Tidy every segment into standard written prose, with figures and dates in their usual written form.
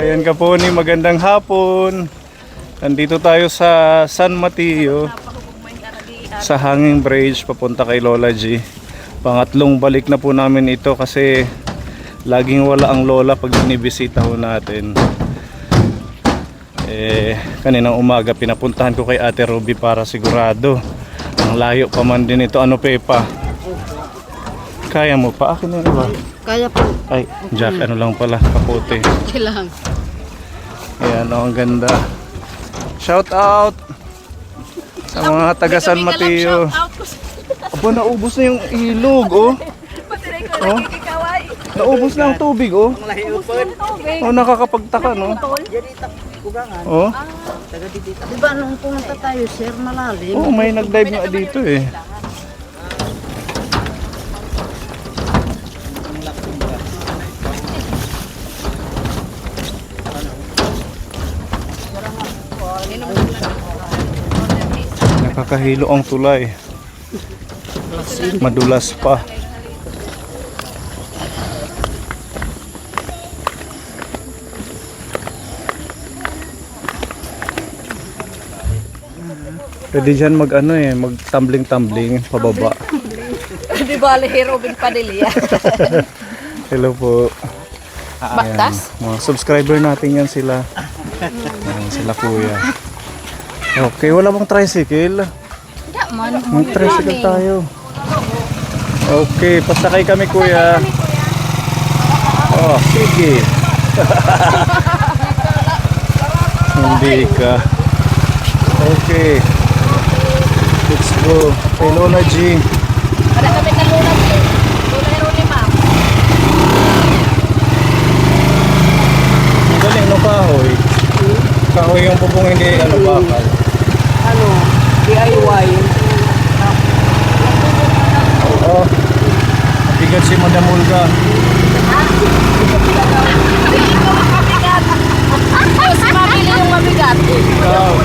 Ayan ka po ni magandang hapon. Nandito tayo sa San Mateo sa Hanging Bridge papunta kay Lola G. Pangatlong balik na po namin ito kasi laging wala ang lola pag binibisita ho natin. Kaninang umaga pinapuntahan ko kay Ate Ruby para sigurado. Ang layo pa man din ito. Ano, Pepa? Kaya mo pa? Akin na ba? Kaya po. Ay, Jack, ano lang pala, kapote. Kailangan. Ayan, oh, ang ganda. Shout out sa mga taga San Mateo. Aba, naubos na yung ilog, oh. Oh, naubos na ang tubig, oh. Oh, nakakapagtaka, no? Oh. Diba nung pumunta tayo, sir, malalim? Oh, may nag-dive nga dito, eh. Nakakahilo ang tulay. Madulas pa. Pwede dyan mag ano eh, mag tumbling pababa. Di ba, Robin Padilla? Hello po. Baktas? Mga subscriber natin yan sila. Ayan, sila kuya. Okay, wala bang tricycle? Mag-tricycle tayo. Okay, pasakay kami kuya. Oh, sige. Hindi ka. Okay. Let's go. Kay Lola G. Para kami ka Lola G. Lola Eroni, ma'am. Ang galing no kahoy. Kahoy yung pupong hindi ano bakal. Ano, DIY. Oo. Bigat si Madam Olga. Mabigat. Mas mabili yung mabigat. Ikaw.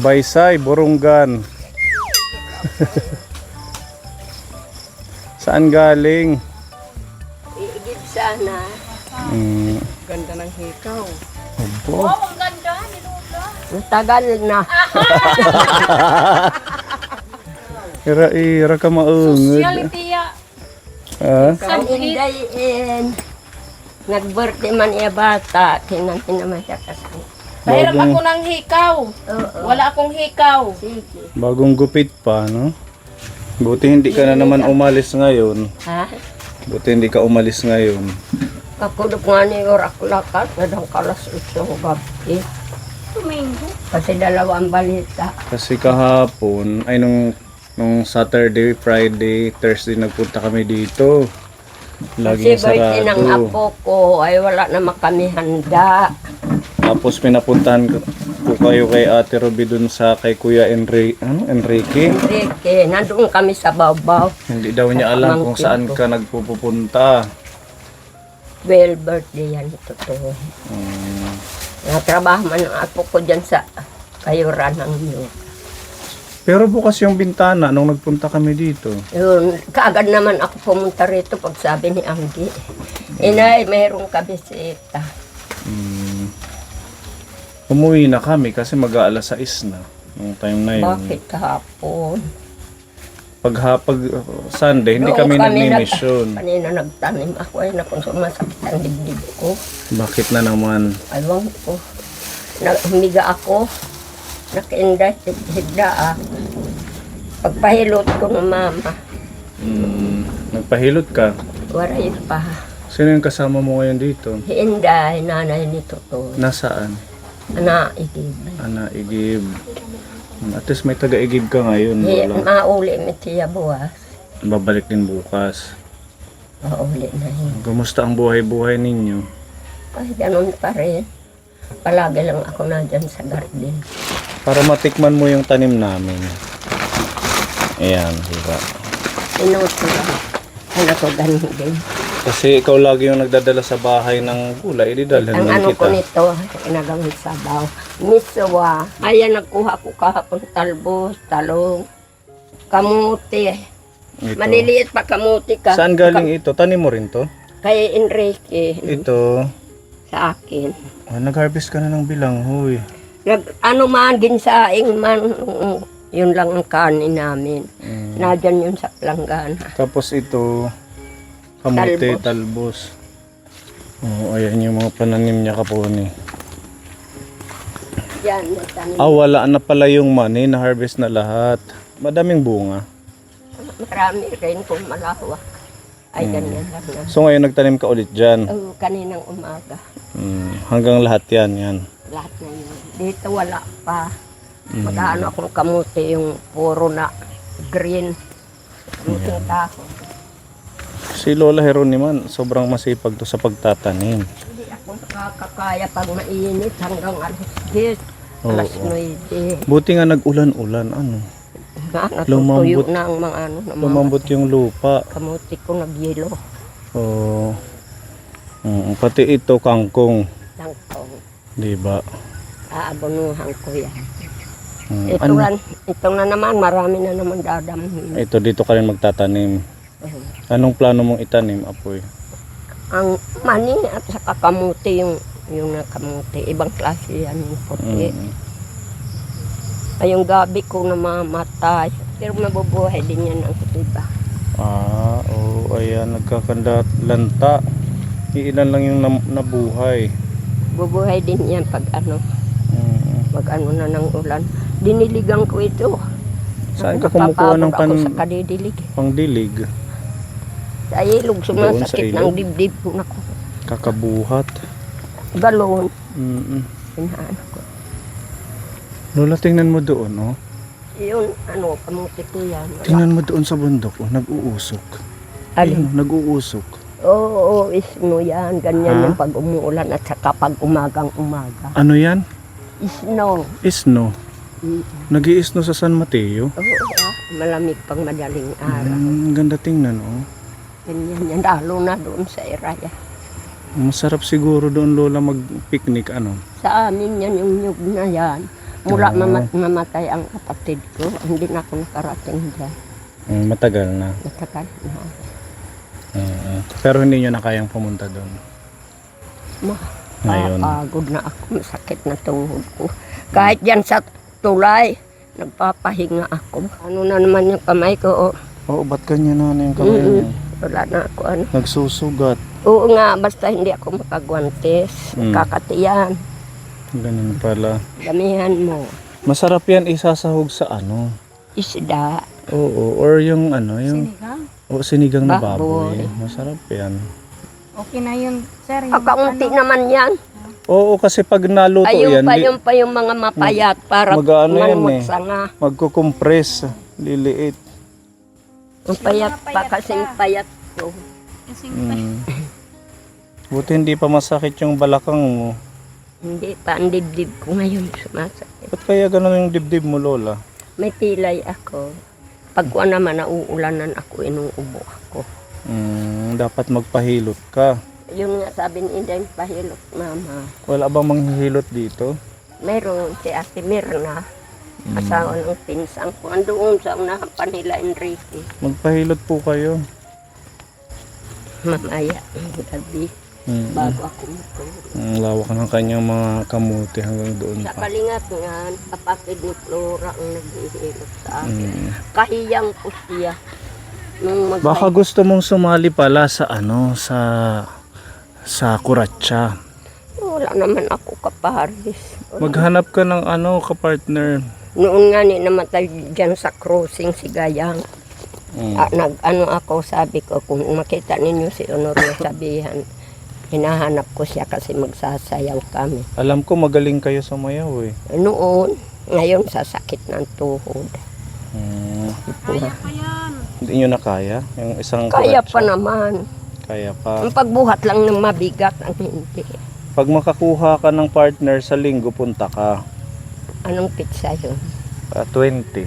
Baysay, Burungan. Saan galing? Iigib sana. Ganda ng hikaw. Opo. Ang ganda ni Lola. Ang tagal na. Ira ka maungod. Sociality ya. Ha? Ang indayin. Nag-birthday man iya bata. Tinantin naman siya kasi. Mahirap ako ng hikaw. Wala akong hikaw. Sige. Bagong gupit pa, no? Buti hindi ka na naman umalis ngayon. Ha? Buti hindi ka umalis ngayon. Kakulog nga ni Oraklakat na daw kalas 8 ng gabi. Tumingo. Kasi dalawang balita. Kasi kahapon, ay nung Saturday, Friday, Thursday nagpunta kami dito. Laging Kasi birthday ng sarado. apo ko ay wala naman kami handa. Tapos pinapuntahan ko kayo kay Ate Ruby dun sa kay Kuya Enrique. Enrique, nandun kami sa Babaw. Hindi daw niya alam kung saan ka nagpupunta. Well, birthday yan ito to. Natrabaho man ang apo ko dyan sa Kayuran ng New. Pero bukas yung bintana nung nagpunta kami dito. Yun, kaagad naman ako pumunta rito pag sabi ni Anggi. Inay, mayroong kabisita. Umuwi na kami kasi mag-aalas 6 na. Yung time na yun. Bakit kahapon? Pag Sunday, hindi Doon kami nagmi-mission. Kanina nagtanim ako ay nakong sumasakit ang dibdib ko. Bakit na naman? Aywan ko. Humiga ako. Nakainday, higda Pagpahilot ko ng mama. Nagpahilot ka? Waray pa. Sino yung kasama mo ngayon dito? Hinday, nanay nito to. Nasaan? Naigib. Igib. At least may taga-igib ka ngayon. Wala. Mauli mi tiya buwas. Babalik din bukas. Mauli na yun. Kumusta ang buhay-buhay ninyo? Ay, ganun pa rin. Palagi lang ako nandyan sa garden. Para matikman mo yung tanim namin. Ayan, diba? Inuto lang. Ano to, ganun din. Kasi ikaw lagi yung nagdadala sa bahay ng gulay, di dalhin Ang naman ano ko kita. nito, ginagawin sabaw. Miswa. Ayan, nagkuha ko kahapon talbos, talong, kamuti. Ito. Maliliit pa kamuti ka. Saan galing ito? Tanim mo rin to? Kay Enrique, Ito. sa akin. Nag-harvest ka na ng bilanghoy. Ano man, ginsaing man, yun lang ang kanin namin. Nadyan yun sa planggana. Tapos ito, kamote, talbos. Oh, ayan yung mga pananim niya kapuni. Yan, natanim. Wala na pala yung mani, na-harvest na lahat. Madaming bunga. Marami rin kung malawa. Ay, ganyan lang na. So ngayon nagtanim ka ulit dyan. Kaninang umaga. Hanggang lahat yan. Lahat na yun. Dito wala pa. Mag-ano akong kamuti yung puro na green. Kamuting taho. Si Lola Heroniman, sobrang masipag to sa pagtatanim. Hindi ako nakakakaya pag mainit hanggang alas 10. Alas 9. Buti nga nag-ulan-ulan, ano. Natutuyo na ang mga ano. Lumambot yung lupa. Kamuti ko nagyelo. Oh. Pati ito, kangkong. Langkong. Diba? Aabonuhan ko yan. Ano? Ito na naman, marami na naman dadamhin. Ito, dito ka rin magtatanim. Anong plano mong itanim, Apoy? Ang mani at saka kamuti, yung nakamuti. Ibang klase yan, yung puti. Ay, yung gabi ko namamatay. Pero mabubuhay din yan ang iba. Ayan, nagkakanda lanta. Ilan lang yung nabuhay. Bubuhay din yan pag ano. Pag ano na ng ulan. Diniligan ko ito. Saan ka kumukuha ng Napapagod ako sa kadidilig. pangdilig? Sa ilog, Doon sa sumasakit ilog? ng dibdib ko. Naku, Kakabuhat. balon. Inaano ko. Lola, tingnan mo doon, oh. Yun, ano, kamuti ko yan. Tingnan mo doon sa bundok, oh. Nag-uusok. Alin? Ayun, nag-uusok. Oo, isno yan. Ganyan yung pag umuulan at saka pag umagang-umaga. Ano yan? Isno. Isno. Nag-iisno sa San Mateo. Oo, malamig pang madaling araw. Ganda tingnan, oh. Ganyan yan, lalo na doon sa Iraya. Masarap siguro doon, Lola, mag-picnic, ano? Sa amin yan, yung nyug na yan. Mula mamatay ang kapatid ko, hindi na ako nakarating dyan. Matagal na. Matagal na. Pero hindi nyo na kayang pumunta doon. Ngayon. Pagod na ako, masakit na tuhod ko. Kahit yan sa tulay, nagpapahinga ako. Ano na naman yung kamay ko, Oo, ba't ganyan na yung kamay mo? wala na ako ano. Nagsusugat. Oo nga, basta hindi ako makagwantes, kakatiyan, Ganun pala. damihan mo, Masarap yan isasahog sa ano. isda, Oo, or yung ano, yung sinigang na Baboy. baboy. Masarap yan. Okay na yun, sir. Yung kakaunti naman yan. Oo, kasi pag naluto yan, Ayun pa yung mga mapayat para Mag-ano yan manmot eh. sanga. magkukompress, liliit. Ang payat pa kasing payat ko. Buti hindi pa masakit yung balakang mo. Hindi pa, ang dibdib ko ngayon sumasakit. Ba't kaya ganun yung dibdib mo, Lola? May pilay ako. Pag ko naman nauulanan ako, inuubo ako. Dapat magpahilot ka. Yun nga sabi ni Inday, pahilot mama. Wala bang manghihilot dito? Meron si Ate Mirna, asawa ng pinsan ko. Andoon sa unahan pa nila Enrique. Magpahilot po kayo. Mamaya, gabi, bago ako matulog. Ang lawak ng kanyang mga kamuti hanggang doon Sa pa. kalingat nga, kapatid ni Flora ang naghihilot sa akin. Kahiyang ko siya. Nung Baka gusto mong sumali pala sa ano, sa kuratsa. wala naman ako kaparis. Maghanap ka ng ano, kapartner. Noon nga ni namatay dyan sa crossing si Gayang. Nag-ano ako, sabi ko, kung makita ninyo si Honorio, sabihan, hinahanap ko siya kasi magsasayaw kami. Alam ko magaling kayo sumayaw eh. Noon, ngayon sasakit ng tuhod. kaya pa yan. Hindi nyo na kaya? Yung isang Kaya kuratsa? pa naman. Kaya pa. Ang pagbuhat lang ng mabigat ang hindi. Pag makakuha ka ng partner sa linggo, punta ka. Anong pizza yun? 20.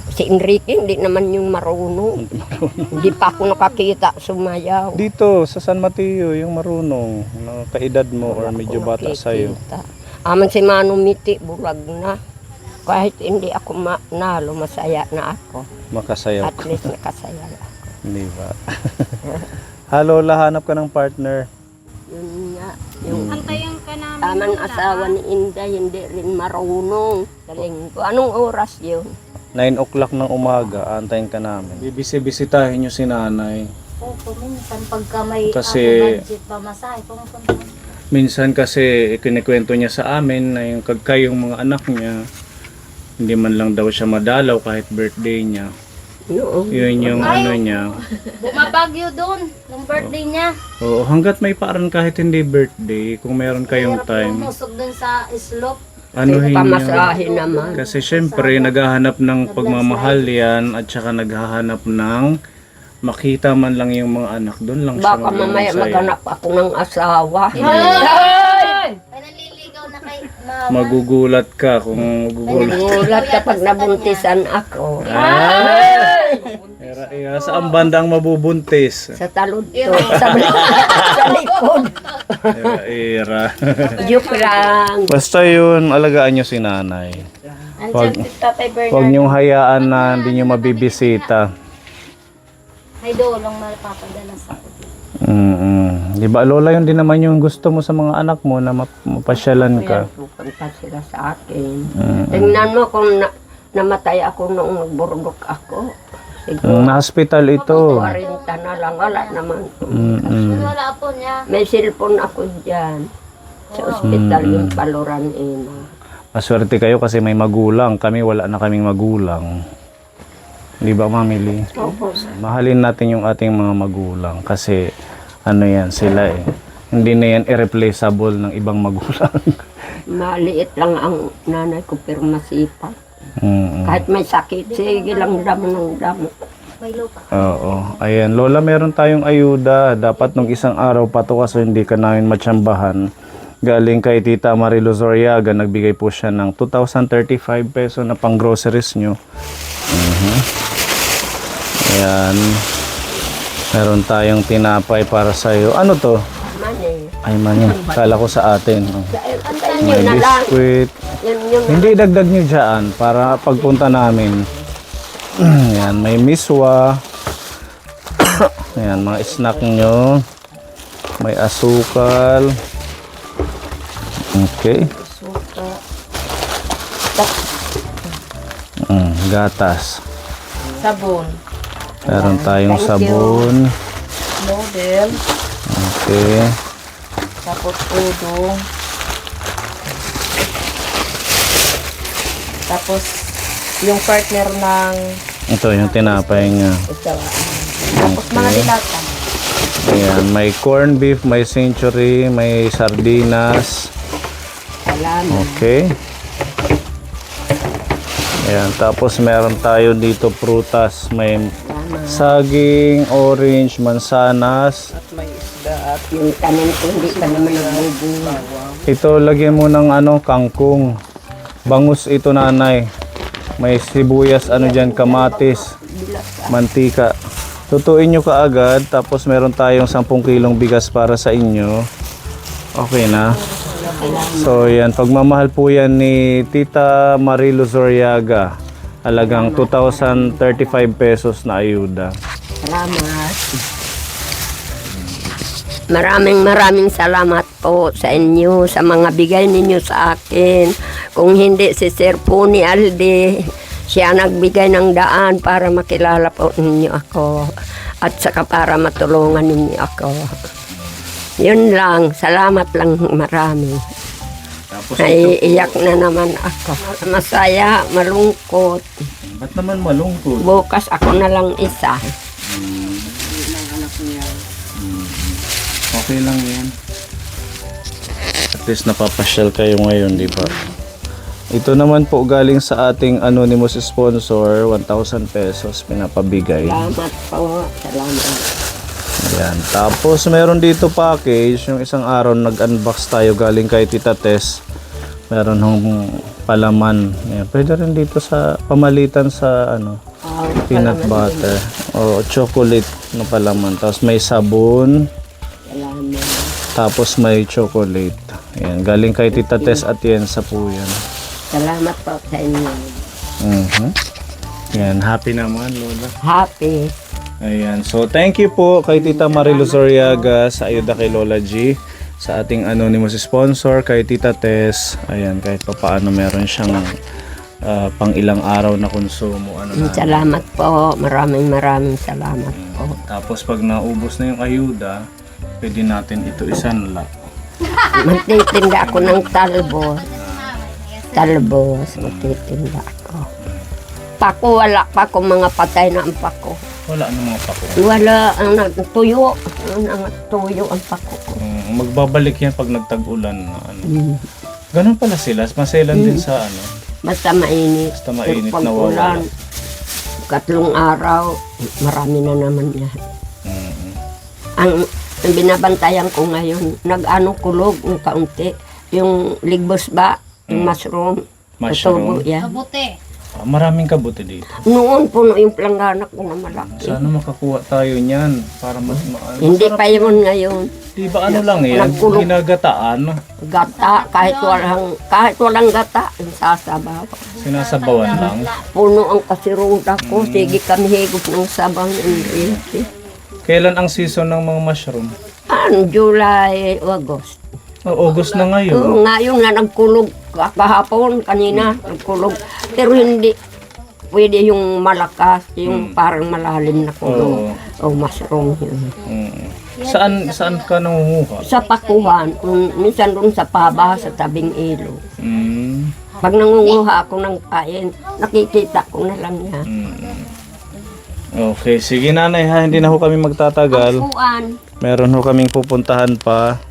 Si Enrique, hindi naman yung marunong. Hindi pa ako nakakita sumayaw. Dito sa San Mateo, yung marunong, na kaedad mo or medyo bata sa'yo. Aman si Mano Miti, bulag na. Kahit hindi ako manalo, masaya na ako. Makasayaw At ka. least nakasaya ako. Di ba? Lola, hanap ka ng partner. Yun nga, yung Antayan ka namin. tamang Lola. asawa ni Inday, hindi rin marunong. Galing ko. Anong oras yun? 9 o'clock ng umaga, antayin ka namin. Bibisitahin nyo si nanay. Opo, minsan pagka may Kasi- budget pa masahe, pumupunta. Minsan kasi kinikwento niya sa amin na yung kayong mga anak niya, hindi man lang daw siya madalaw kahit birthday niya. Noon. Yun yung ano niya. Bumabagyo doon, ng birthday niya. Oo, hanggat may parang kahit hindi birthday, kung meron kayong Hirap time, pumusok doon sa slope. anuhin niyo. Pamasahe naman. Kasi syempre, naghahanap ng pagmamahal yan at saka naghahanap ng makita man lang yung mga anak. Doon lang siya Baka mamaya masaya. maghanap ako ng asawa. Ay, naliligaw na kay mama. Magugulat ka kung magugulat. Gulat kapag nabuntisan ako. Era, saan bandang mabubuntis? Sa talod to. Sa likod. Era. Joke lang. Basta yun, alagaan nyo si nanay. Andiyan si Tatay Huwag Bernard. nyong hayaan na hindi nyo mabibisita. May dolong mapapadala sa akin. Di ba, Lola, yun din naman yung gusto mo sa mga anak mo na mapasyalan ka. Pupunta sila sa akin. Tingnan mo kung namatay ako noong nagburgok ako. Siguro Na-hospital ito. 40 na lang. Wala naman. Wala po niya. May cellphone ako dyan. Sa ospital yung Paluran Ina. Maswerte kayo kasi may magulang. Kami wala na kaming magulang. Di ba, Mamili? Opo. Mahalin natin yung ating mga magulang kasi ano yan sila eh. Hindi na yan irreplaceable ng ibang magulang. Maliit lang ang nanay ko pero masipag. Kahit may sakit, sige lang damo ng damo. May lupa. Oo. Ayan, Lola, meron tayong ayuda. Dapat nung isang araw pa to kasi hindi ka namin matsambahan. Galing kay Tita Marilu Zoriaga, nagbigay po siya ng 2,035 peso na pang groceries nyo. Ayan. Meron tayong tinapay para sa'yo. Ano to? Mani. Ay, mani. Kala ko sa atin. Oh. Antayin nyo May na lang. biskuit. Yan yung Hindi, dagdag nyo dyan para pagpunta namin. Ayan, may miswa. Ayan, mga snack nyo. May asukal. Okay. suka. Gatas. Sabon. Meron tayong Thank you. sabon. Model. Okay. Tapos udong. Tapos yung partner ng Ito yung tinapay niya. Ito. tapos mga dilatan. Ayan, may corned beef, may century, may sardinas. Salamat. Okay. Ayan, tapos meron tayo dito prutas. May saging, orange, mansanas. At yung tanim ko hindi pa naman nagbubunga. Ito, lagyan mo ng ano, kangkong. Bangus ito, nanay. May sibuyas, ano dyan, kamatis, mantika. Tutuin nyo kaagad, tapos meron tayong 10 kilong bigas para sa inyo. Okay na. So yan, pagmamahal po yan ni Tita Marilu Zoriaga. Halagang 2,035 pesos na ayuda. Salamat. Maraming salamat po sa inyo, sa mga bigay ninyo sa akin. Kung hindi si Sir Puni Alde, siya nagbigay ng daan para makilala po ninyo ako. At saka para matulungan ninyo ako. Yun lang, salamat lang marami. Tapos Naiiyak na naman ako. Masaya, malungkot. ba't naman malungkot? Bukas ako na lang isa. Okay lang yan. At least napapasyal kayo ngayon, di ba? Ito naman po galing sa ating anonymous sponsor, 1,000 pesos pinapabigay. Salamat po. Salamat. Ayan. Tapos meron dito package, yung isang araw nag-unbox tayo galing kay Tita Tess. Meron hong palaman. Ayan. Pwede rin dito sa pamalitan sa ano, peanut butter. O chocolate na palaman. Tapos may sabon. Salamat. Tapos may chocolate. Ayan. Galing kay Tita Tess at Yensa po yan. Salamat po sa inyo. Yan. Happy naman, Lola. Happy. Ayan. So, thank you po kay Tita Marilu Zoriaga sa ayuda kay Lola G. Sa ating anonymous sponsor, kay Tita Tess. Ayan, kahit pa paano meron siyang pang ilang araw na konsumo. Ano na. Salamat po. Maraming salamat po. Tapos pag naubos na yung ayuda, pwede natin ito isanla. Magtitinda ako ng talbos. Talbos. Magtitinda ako. Pako, wala pa ako mga patay na ang pako. Wala ano mga pako. Wala ang nagtuyo. Ang tuyo ang pako ko. Magbabalik yan pag nagtag-ulan. Ano. Ganun pala sila. Maselan din sa ano. Basta mainit. Basta mainit Pero na pag wawala. ulan, 3 araw, marami na naman yan. Ang binabantayan ko ngayon, nag-ano kulog ng kaunti. Yung ligbos ba, yung mushroom. Mushroom. Tutubo yan. Kabuti. Maraming kabuti dito. Noon puno yung planggana ko na malaki. Sana makakuha tayo niyan para mas Hindi pa yun ngayon. Di ba ano lang yan? Nagkulog. Ginagataan. Gata, kahit walang gata, yung sasabaw. Sinasabawan lang. Puno ang kasiruda ko, sige kami higop ng sabaw ng Enrique. Kailan ang season ng mga mushroom? July, August. August na ngayon. Oo, ngayon na nagkulog kahapon, kanina nagkulog. Pero hindi pwede yung malakas, yung parang malalim na kulog. O mushroom yun. Saan ka nangunguha? Sa pakuhan, minsan doon sa paba, sa tabing ilog. Mm. Pag nangunguha ako ng kain, nakikita ko na lang yan. Okay, sige nanay ha, hindi na ho kami magtatagal. Kuan, Meron ho kaming pupuntahan pa.